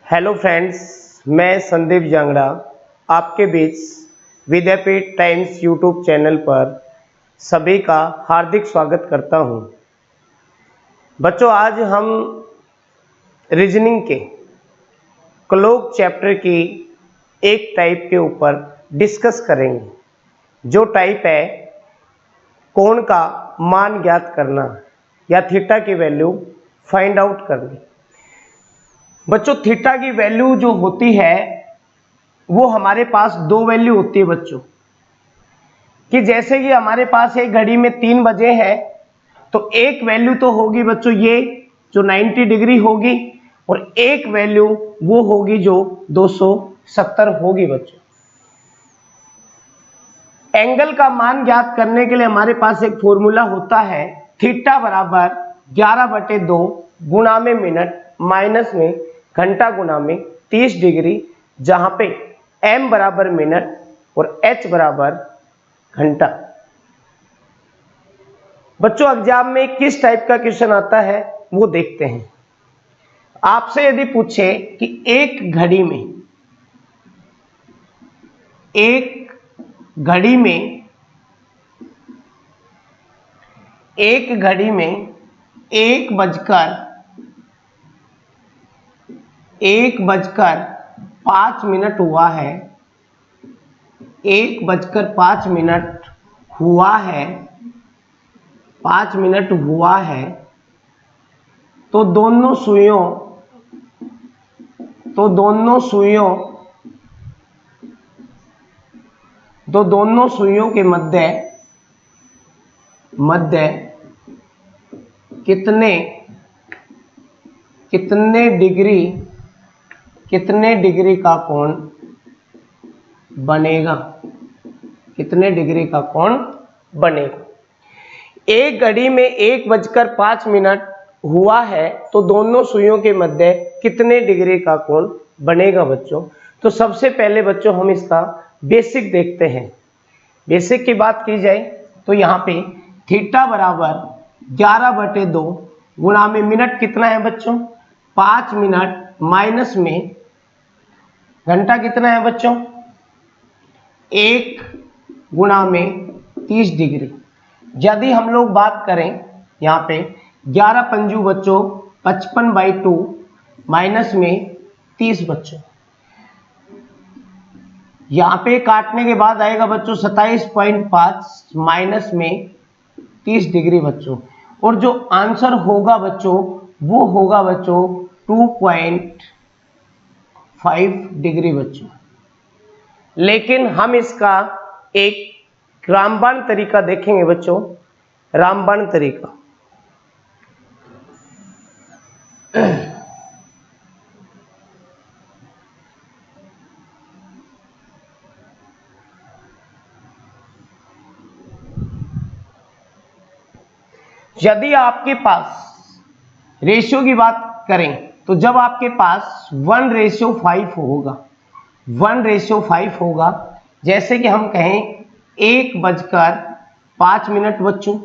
Hello friends, मैं संदीप जांगड़ा आपके बीच विद्यापीठ times YouTube channel पर सभी का हार्दिक स्वागत करता हूं। बच्चों, आज हम रीजनिंग के क्लोक चैप्टर की एक टाइप के ऊपर डिस्कस करेंगे, जो टाइप है कोण का मान ज्ञात करना या थीटा की वैल्यू फाइंड आउट करनी। बच्चों, थीटा की वैल्यू जो होती है वो हमारे पास दो वैल्यू होती है बच्चों, कि जैसे कि हमारे पास एक घड़ी में 3 बजे है तो एक वैल्यू तो होगी बच्चों ये जो 90 डिग्री होगी, और एक वैल्यू वो होगी जो 270 होगी। बच्चों, एंगल का मान ज्ञात करने के लिए हमारे पास एक फॉर्मूला होता है, थीटा बराबर 11/2 गुणा में मिनट माइनस में घंटा गुणा में 30 डिग्री, जहां पे m बराबर मिनट और h बराबर घंटा। बच्चों, एग्जाम में किस टाइप का क्वेश्चन आता है वो देखते हैं। आपसे यदि पूछे कि एक घड़ी में 1:05 हुआ है, 1:05 हुआ है, 5 मिनट हुआ है, तो दोनों सुइयों के मध्य कितने डिग्री का कोण बनेगा, एक घड़ी में 1:05 हुआ है तो दोनों सुइयों के मध्य कितने डिग्री का कोण बनेगा। बच्चों, तो सबसे पहले बच्चों हम इसका बेसिक देखते हैं। बेसिक की बात की जाए तो यहाँ पे थीटा बराबर 11/2 गुणा में मिनट कितना है बच्चों 5 मिनट, माइनस में घंटा कितना है बच्चों 1 गुणा में 30 डिग्री। यदि हम लोग बात करें यहाँ पे 11 पंजू बच्चों 55/2 माइनस में 30 बच्चों, यहाँ पे काटने के बाद आएगा बच्चों 27.5 माइनस में 30 डिग्री बच्चों, और जो आंसर होगा बच्चों वो होगा बच्चों 2.5 डिग्री बच्चों। लेकिन हम इसका एक रामबाण तरीका देखेंगे बच्चों, रामबाण तरीका। यदि आपके पास रेशियो की बात करें तो जब आपके पास 1:5 होगा, जैसे कि हम कहें 1:05 बच्चों,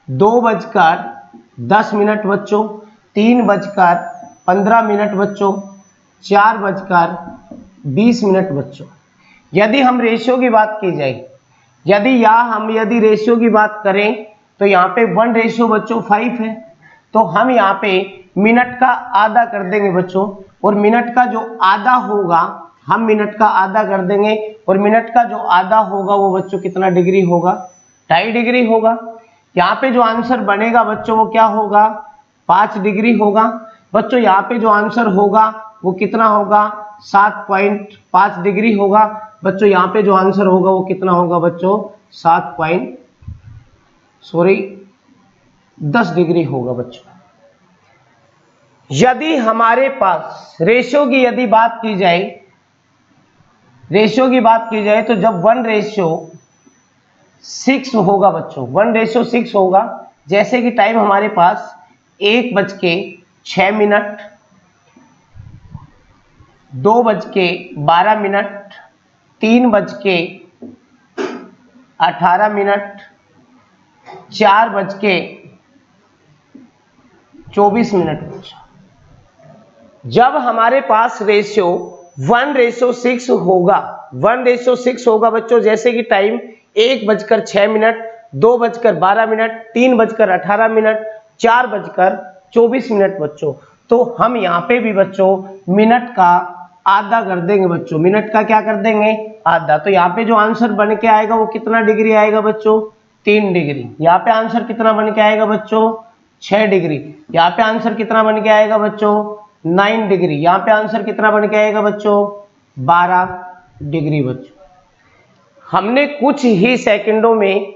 2:10 बच्चों, 3:15 बच्चों, 4:20 बच्चों। यदि हम रेशियो की बात की जाए, यदि रेशियो की बात करें तो यहाँ पे 1:5 है, तो हम यहाँ पे मिनट का आधा कर देंगे बच्चों, और मिनट का जो आधा होगा हम मिनट का आधा कर देंगे, और मिनट का जो आधा होगा वो बच्चों कितना डिग्री होगा 2.5 डिग्री होगा। यहाँ पे जो आंसर बनेगा बच्चों वो क्या होगा 5 डिग्री होगा। बच्चों, यहाँ पे जो आंसर होगा वो कितना होगा 7.5 डिग्री होगा। बच्चों, यहाँ पे जो आंसर होगा वो कितना होगा बच्चों 10 डिग्री होगा बच्चों। यदि हमारे पास रेशियो की बात की जाए तो जब 1:6 होगा बच्चों, 1:6 होगा, जैसे कि टाइम हमारे पास 1:06, 2:12, 3:18, 4:24 बच्चों। जब हमारे पास रेशियो 1:6 होगा, 1:6 होगा बच्चों, जैसे कि टाइम 1:06, 2:12, 3:18, 4:24 बच्चों। तो हम यहाँ पे भी बच्चों मिनट का आधा कर देंगे बच्चों, मिनट का क्या कर देंगे, आधा। तो यहाँ पे जो आंसर बन के आएगा वो कितना डिग्री आएगा बच्चों, 3 डिग्री। यहाँ पे आंसर कितना बन के आएगा बच्चों, 6 डिग्री। यहाँ पे आंसर कितना बन के आएगा बच्चों, 9 डिग्री। यहाँ पे आंसर कितना बन के आएगा बच्चों, 12 डिग्री बच्चों। हमने कुछ ही सेकंडों में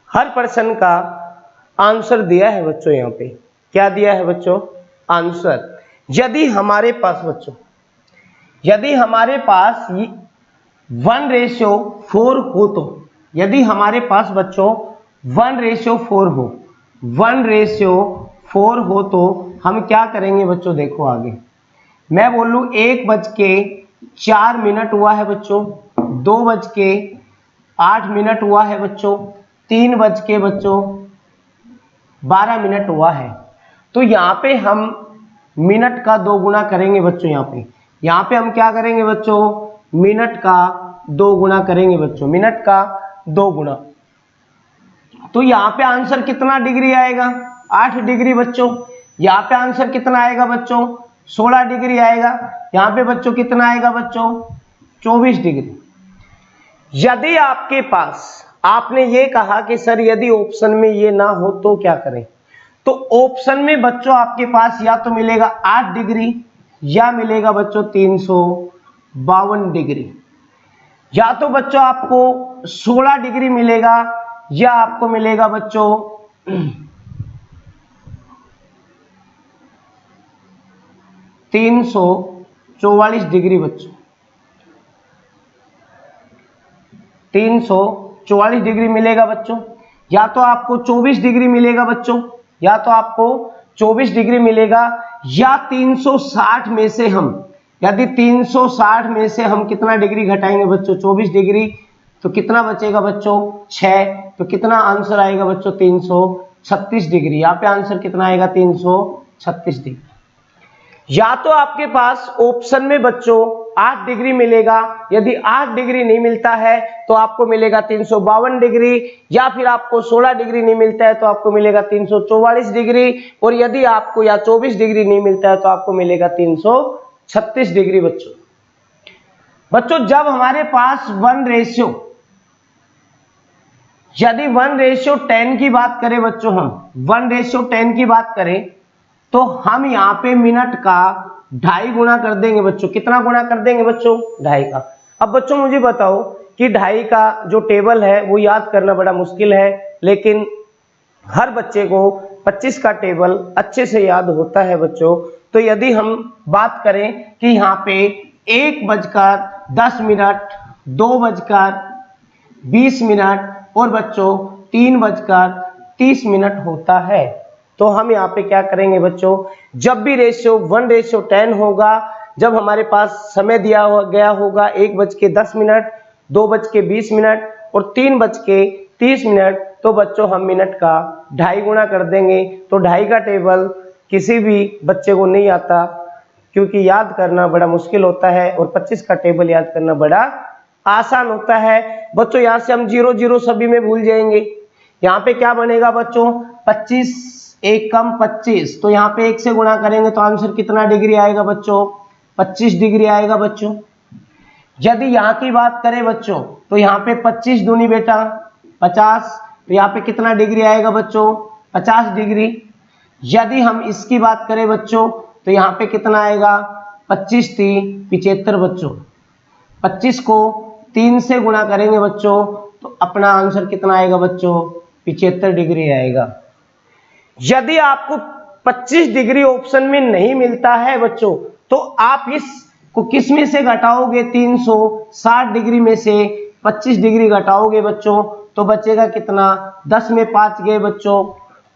हर पर्सन का आंसर दिया है बच्चों। यहाँ पे क्या दिया है बच्चों, आंसर। यदि हमारे पास बच्चों, यदि हमारे पास 1:4 हो, तो यदि हमारे पास बच्चों 1:4 हो, 1:4 हो, तो हम क्या करेंगे बच्चों, देखो आगे मैं बोलूं 1:04 हुआ है बच्चों, 2:08 हुआ है बच्चों, 3:12 हुआ है। तो यहाँ पे हम मिनट का 2 गुना करेंगे बच्चों। यहाँ पे हम क्या करेंगे बच्चों, मिनट का 2 गुना करेंगे बच्चों, मिनट का 2 गुना। तो यहाँ पे आंसर कितना डिग्री आएगा, 8 डिग्री बच्चों। यहाँ पे आंसर कितना आएगा बच्चों, 16 डिग्री आएगा। यहाँ पे बच्चों कितना आएगा बच्चों, 24 डिग्री। यदि आपके पास, आपने ये कहा कि सर यदि ऑप्शन में ये ना हो तो क्या करें, तो ऑप्शन में बच्चों आपके पास या तो मिलेगा 8 डिग्री या मिलेगा बच्चों 352 डिग्री, या तो बच्चों आपको 16 डिग्री मिलेगा या आपको मिलेगा बच्चों 344 डिग्री बच्चों, 344 डिग्री मिलेगा बच्चों। या तो आपको 24 डिग्री मिलेगा बच्चों, या तो आपको 24 डिग्री मिलेगा, या 360 में से हम, यदि 360 में से हम कितना डिग्री घटाएंगे बच्चों, 24 डिग्री, तो कितना बचेगा बच्चों, 6। तो कितना आंसर आएगा बच्चों, 336 डिग्री। यहाँ पे आंसर कितना आएगा, 336 डिग्री। या तो आपके पास ऑप्शन में बच्चों 8 डिग्री मिलेगा, यदि 8 डिग्री नहीं मिलता है तो आपको मिलेगा 352 डिग्री, या फिर आपको 16 डिग्री नहीं मिलता है तो आपको मिलेगा 344 डिग्री, और यदि आपको या 24 डिग्री नहीं मिलता है तो आपको मिलेगा 336 डिग्री बच्चों। बच्चों जब हमारे पास 1:, यदि 1:10 की बात करें बच्चों, हम 1:10 की बात करें तो हम यहाँ पे मिनट का 2.5 गुना कर देंगे बच्चों। कितना गुना कर देंगे बच्चों, 2.5 का। अब बच्चों मुझे बताओ कि 2.5 का जो टेबल है वो याद करना बड़ा मुश्किल है, लेकिन हर बच्चे को 25 का टेबल अच्छे से याद होता है बच्चों। तो यदि हम बात करें कि यहाँ पे 1:10, 2:20 और बच्चों 3:30 होता है, तो हम यहाँ पे क्या करेंगे बच्चों, जब भी रेशियो 1:10 होगा, जब हमारे पास समय दिया गया होगा 1:10, 2:20 और 3:30, तो बच्चों हम मिनट का 2.5 गुना कर देंगे। तो 2.5 का टेबल किसी भी बच्चे को नहीं आता, क्योंकि याद करना बड़ा मुश्किल होता है, और 25 का टेबल याद करना बड़ा आसान होता है बच्चों। यहाँ से हम 0 0 सभी में भूल जाएंगे। यहाँ पे क्या बनेगा बच्चों, 25 1 कम 25, तो यहाँ पे 1 से गुणा करेंगे तो आंसर कितना डिग्री आएगा बच्चों, 25 डिग्री आएगा बच्चों। यदि यहाँ की बात करें बच्चों तो यहाँ पे 25 दूनी बेटा 50, तो यहाँ पे कितना डिग्री आएगा बच्चों, 50 डिग्री। यदि हम इसकी बात करें बच्चों तो यहाँ पे कितना आएगा, 25 3 75 बच्चों। 25 को 3 से गुणा करेंगे बच्चों तो अपना आंसर कितना आएगा बच्चों, 75 डिग्री आएगा। यदि आपको 25 डिग्री ऑप्शन में नहीं मिलता है बच्चों, तो आप इसको किस में से घटाओगे, 360 डिग्री में से 25 डिग्री घटाओगे बच्चों, तो बचेगा कितना, 10 में 5 गए बच्चों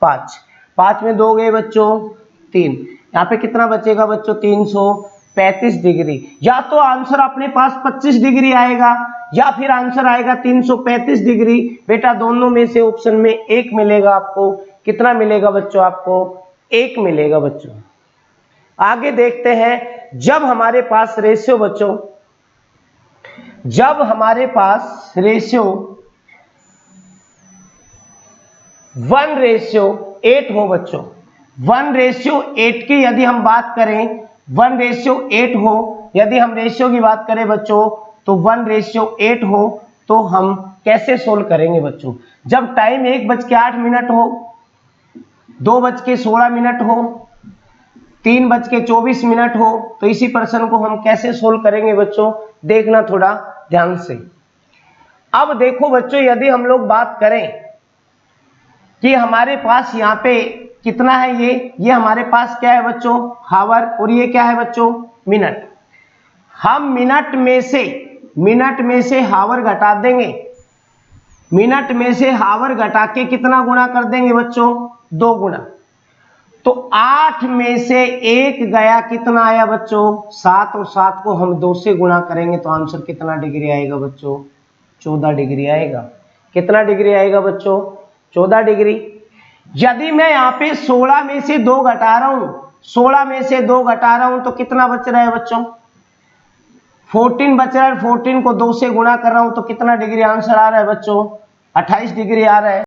5, 5 में 2 गए बच्चों 3, यहाँ पे कितना बचेगा बच्चों, 335 डिग्री। या तो आंसर अपने पास 25 डिग्री आएगा या फिर आंसर आएगा 335 डिग्री। बेटा दोनों में से ऑप्शन में एक मिलेगा आपको। कितना मिलेगा बच्चों, आपको 1 मिलेगा बच्चों। आगे देखते हैं, जब हमारे पास रेशियो बच्चों, जब हमारे पास रेशियो 1:8 हो बच्चों, 1:8 की यदि हम बात करें, 1:8 हो, यदि हम रेशियो की बात करें बच्चों, तो 1:8 हो तो हम कैसे सोल्व करेंगे बच्चों? जब टाइम 1:08 हो, 2:16 हो, 3:24 हो, तो इसी प्रश्न को हम कैसे सोल्व करेंगे बच्चों? देखना थोड़ा ध्यान से। अब देखो बच्चों, यदि हम लोग बात करें कि हमारे पास यहाँ पे कितना है, ये हमारे पास क्या है बच्चों? हावर, और ये क्या है बच्चों? मिनट। हम मिनट में से हावर घटा देंगे, मिनट में से हावर घटा के कितना गुणा कर देंगे बच्चों? 2 गुना। तो 8 में से 1 गया, कितना आया बच्चों? 7, और 7 को हम 2 से गुणा करेंगे तो आंसर कितना डिग्री आएगा बच्चों? 14 डिग्री आएगा। कितना डिग्री आएगा बच्चों? 14 डिग्री। यदि मैं यहाँ पे 16 में से 2 घटा रहा हूं, 16 में से 2 घटा रहा हूं तो कितना बच रहा है बच्चों? 14 बच रहा है। 14 को 2 से गुणा कर रहा हूं तो कितना डिग्री आंसर आ रहा है बच्चों? 28 डिग्री आ रहा है।